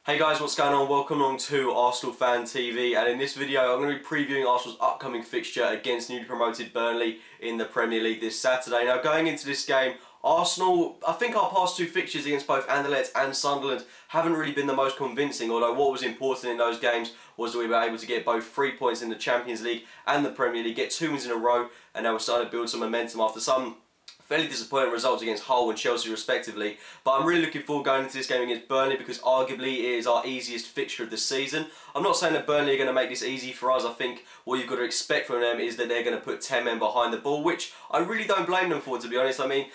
Hey guys, what's going on? Welcome along to Arsenal Fan TV, and in this video I'm going to be previewing Arsenal's upcoming fixture against newly promoted Burnley in the Premier League this Saturday. Now going into this game, Arsenal, I think our past two fixtures against both Anderlecht and Sunderland haven't really been the most convincing, although what was important in those games was that we were able to get both 3 points in the Champions League and the Premier League, get 2 wins in a row, and now we're starting to build some momentum after some fairly disappointing results against Hull and Chelsea respectively. But I'm really looking forward going into this game against Burnley because arguably it is our easiest fixture of the season. I'm not saying that Burnley are going to make this easy for us. I think what you've got to expect from them is that they're going to put 10 men behind the ball, which I really don't blame them for, to be honest. I mean,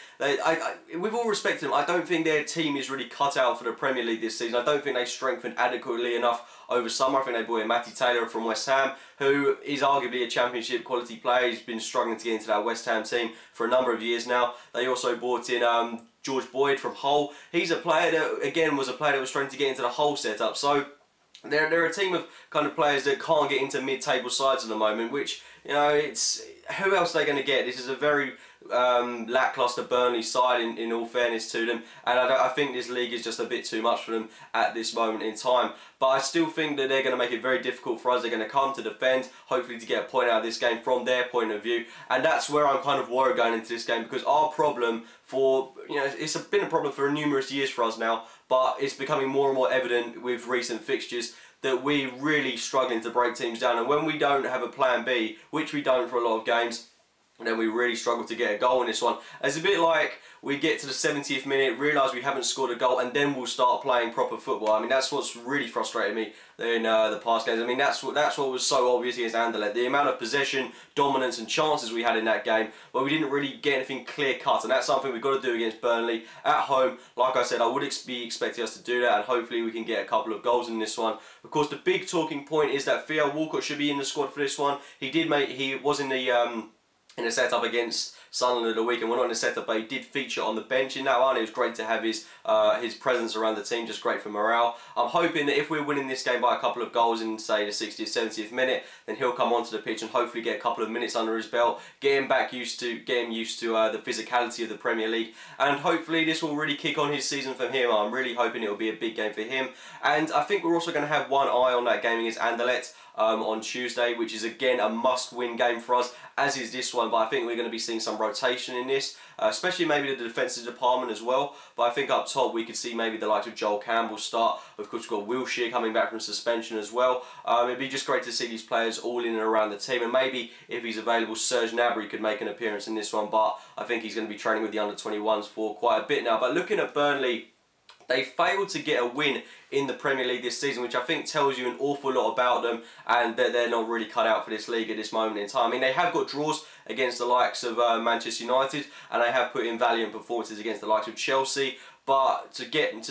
with all respect to them, I don't think their team is really cut out for the Premier League this season. I don't think they strengthened adequately enough over summer. I think they brought in Matty Taylor from West Ham, who is arguably a championship quality player. He's been struggling to get into that West Ham team for a number of years now. They also brought in George Boyd from Hull. He's a player that, again, was struggling to get into the Hull setup. So they're a team of kind of players that can't get into mid-table sides at the moment, which, you know, it's who else are they going to get? This is a very lacklustre Burnley side, in all fairness to them, and I think this league is just a bit too much for them at this moment in time. But I still think that they're going to make it very difficult for us. They're going to come to defend, hopefully to get a point out of this game from their point of view, and that's where I'm kind of worried going into this game, because our problem for, you know, it's been a problem for numerous years for us now, but it's becoming more and more evident with recent fixtures that we're really struggling to break teams down, and when we don't have a plan B, which we don't for a lot of games, then we really struggle to get a goal in this one. It's a bit like we get to the 70th minute, realise we haven't scored a goal, and then we'll start playing proper football. I mean, that's what's really frustrated me in the past games. I mean, that's what was so obvious against Anderlecht. The amount of possession, dominance and chances we had in that game, but we didn't really get anything clear cut, and that's something we've got to do against Burnley at home. Like I said, I would be expecting us to do that, and hopefully we can get a couple of goals in this one. Of course, the big talking point is that Theo Walcott should be in the squad for this one. He was in the setup against Sunderland at the weekend. We're not in the setup, but he did feature on the bench in that one. It was great to have his presence around the team, just great for morale. I'm hoping that if we're winning this game by a couple of goals in, say, the 60th, 70th minute, then he'll come onto the pitch and hopefully get a couple of minutes under his belt, get him used to the physicality of the Premier League, and hopefully this will really kick on his season from here. I'm really hoping it will be a big game for him, and I think we're also going to have one eye on that game against Anderlecht on Tuesday, which is again a must-win game for us, as is this one. But I think we're going to be seeing some rotation in this, especially maybe the defensive department as well. But I think up top we could see maybe the likes of Joel Campbell start. Of course, we've got Wilshere coming back from suspension as well. It'd be just great to see these players all in and around the team, and maybe if he's available, Serge Gnabry could make an appearance in this one. But I think he's going to be training with the under-21s for quite a bit now. But looking at Burnley, they failed to get a win in the Premier League this season, which I think tells you an awful lot about them, and that they're not really cut out for this league at this moment in time. I mean, they have got draws against the likes of Manchester United, and they have put in valiant performances against the likes of Chelsea, but to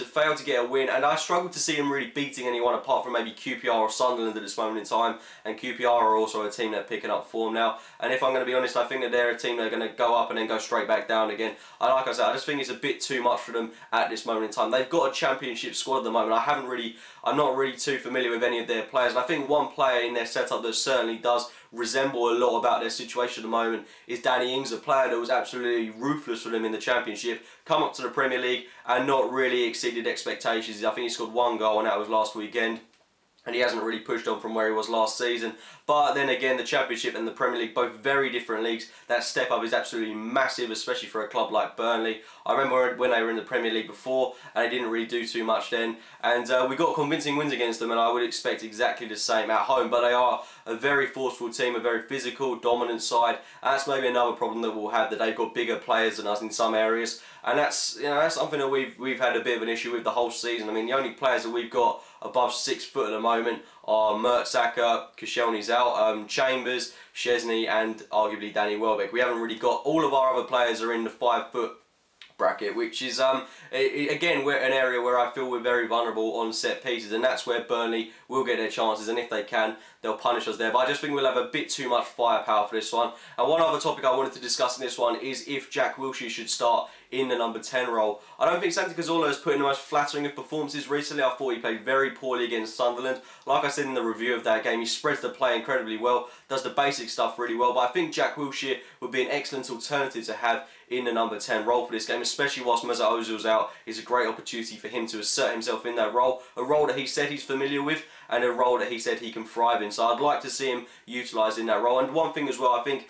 fail to get a win, and I struggle to see them really beating anyone apart from maybe QPR or Sunderland at this moment in time, and QPR are also a team that are picking up form now, and if I'm going to be honest, I think that they're a team that are going to go up and then go straight back down again. And like I said, I just think it's a bit too much for them at this moment in time. They've got a championship squad at the moment. I'm not really too familiar with any of their players, and I think one player in their setup that certainly does resemble a lot about their situation at the moment is Danny Ings, a player that was absolutely ruthless for them in the Championship, come up to the Premier League and not really exceeded expectations. I think he scored 1 goal, and that was last weekend, and he hasn't really pushed on from where he was last season. But then again, the Championship and the Premier League, both very different leagues. That step up is absolutely massive, especially for a club like Burnley. I remember when they were in the Premier League before, and they didn't really do too much then. And we got convincing wins against them, and I would expect exactly the same at home. But they are a very forceful team, a very physical, dominant side. And that's maybe another problem that we'll have, that they've got bigger players than us in some areas. And that's, you know, that's something that we've had a bit of an issue with the whole season. I mean, the only players that we've got above 6 foot at the moment are Mertesacker, Koscielny's out, Chambers, Szczesny, and arguably Danny Welbeck. We haven't really got, all of our other players are in the 5 foot bracket, which is again, we're an area where I feel we're very vulnerable on set pieces, and that's where Burnley will get their chances, and if they can, they'll punish us there. But I just think we'll have a bit too much firepower for this one. And one other topic I wanted to discuss in this one is if Jack Wilshere should start in the number 10 role. I don't think Santi Cazorla has put in the most flattering of performances recently. I thought he played very poorly against Sunderland. Like I said in the review of that game, he spreads the play incredibly well, does the basic stuff really well, but I think Jack Wilshere would be an excellent alternative to have in the number 10 role for this game, especially whilst Mesut Ozil's out. It's a great opportunity for him to assert himself in that role, a role that he said he's familiar with and a role that he said he can thrive in. So I'd like to see him utilised in that role. And one thing as well, I think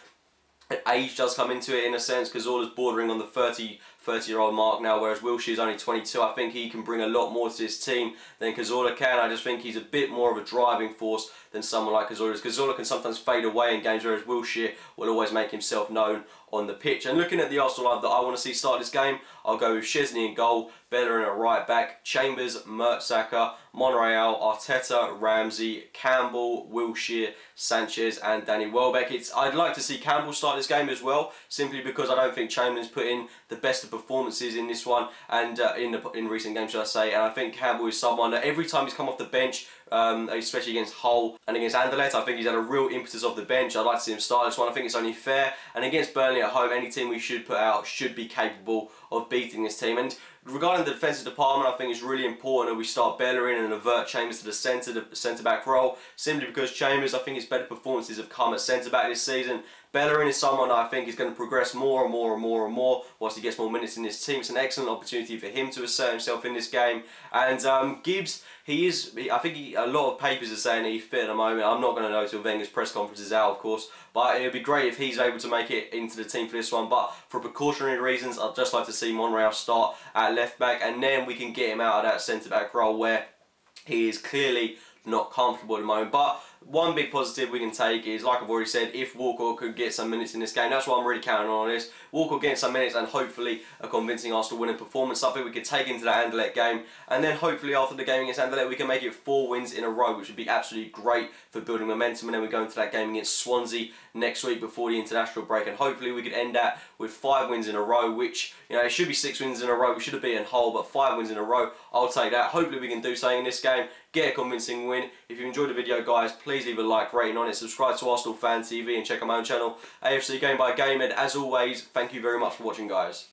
age does come into it in a sense, because Cazorla's bordering on the 30-year-old mark now, whereas Wilshere's only 22. I think he can bring a lot more to this team than Cazorla can. I just think he's a bit more of a driving force than someone like Cazorla. Cazorla can sometimes fade away in games, whereas Wilshere will always make himself known on the pitch. And looking at the Arsenal lineup that I want to see start this game, I'll go with Szczesny in goal, Bellerin at right back, Chambers, Mertesacker, Monreal, Arteta, Ramsey, Campbell, Wilshere, Sanchez and Danny Welbeck. I'd like to see Campbell start this game as well, simply because I don't think Chamberlain's put in the best of performances in this one and in recent games, should I say. And I think Campbell is someone that every time he's come off the bench, especially against Hull and against Anderlecht, I think he's had a real impetus off the bench. I'd like to see him start this one. I think it's only fair. And against Burnley at home, any team we should put out should be capable of beating this team. And regarding the defensive department, I think it's really important that we start Bellerin and avert Chambers to the centre-back role, simply because Chambers, I think his better performances have come at centre-back this season. Bellerin is someone I think is going to progress more and more and more and more whilst he gets more minutes in this team. It's an excellent opportunity for him to assert himself in this game. And Gibbs, I think a lot of papers are saying that he's fit at the moment. I'm not going to know till Wenger's press conference is out, of course. But it would be great if he's able to make it into the team for this one. But for precautionary reasons, I'd just like to see Monreal start at left back, and then we can get him out of that centre back role where he is clearly not comfortable at the moment. But one big positive we can take is, like I've already said, if Walcott could get some minutes in this game, that's what I'm really counting on this. Walcott getting some minutes and hopefully a convincing Arsenal winning performance, something we could take into that Anderlecht game, and then hopefully after the game against Anderlecht we can make it 4 wins in a row, which would be absolutely great for building momentum. And then we go into that game against Swansea next week before the international break, and hopefully we could end that with 5 wins in a row, which, you know, it should be 6 wins in a row. We should have beaten Hull, but 5 wins in a row, I'll take that. Hopefully we can do something in this game, get a convincing win. If you enjoyed the video, guys, please leave a like, rating on it, subscribe to Arsenal Fan TV and check out my own channel, AFC Game by Game. And as always, thank you very much for watching, guys.